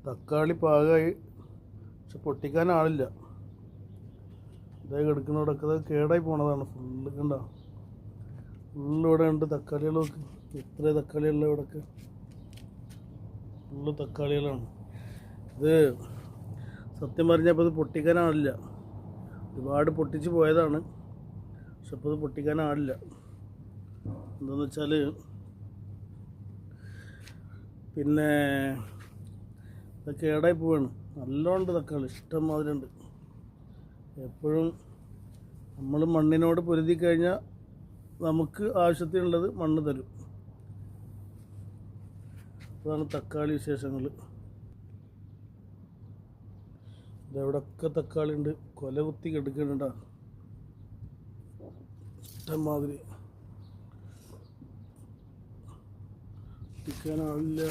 തക്കാളി പാകമായി, പക്ഷെ പൊട്ടിക്കാൻ ആളില്ല. ഇതേ കിടക്കുന്നവിടൊക്കെ കേടായി പോണതാണ്. ഫുള്ള് കണ്ട, ഫുള്ള് ഇവിടെ ഉണ്ട് തക്കാളികളൊക്കെ. ഇത്ര തക്കാളിയുള്ള ഇവിടെയൊക്കെ ഫുള്ള് തക്കാളികളാണ്. ഇത് സത്യം പറഞ്ഞപ്പോൾ ഇത് പൊട്ടിക്കാനാളില്ല. ഒരുപാട് പൊട്ടിച്ച് പോയതാണ്, പക്ഷെ ഇപ്പോൾ ഇത് പൊട്ടിക്കാനാളില്ല. എന്താണെന്ന് വെച്ചാൽ പിന്നെ ഇത് കേടായി പോവാണ്. നല്ലോണ്ട് തക്കാളി ഇഷ്ടം മാതിരി ഉണ്ട്. എപ്പോഴും നമ്മൾ മണ്ണിനോട് പൊരുതി കഴിഞ്ഞാൽ നമുക്ക് ആവശ്യത്തിനുള്ളത് മണ്ണ് തരും. അതാണ് തക്കാളി വിശേഷങ്ങൾ. ഇതെവിടൊക്കെ തക്കാളി ഉണ്ട്, കൊല കുത്തി കെടുക്കുന്നുണ്ടാ ഇഷ്ടംമാതിരി. പൊട്ടിക്കാനാവില്ല.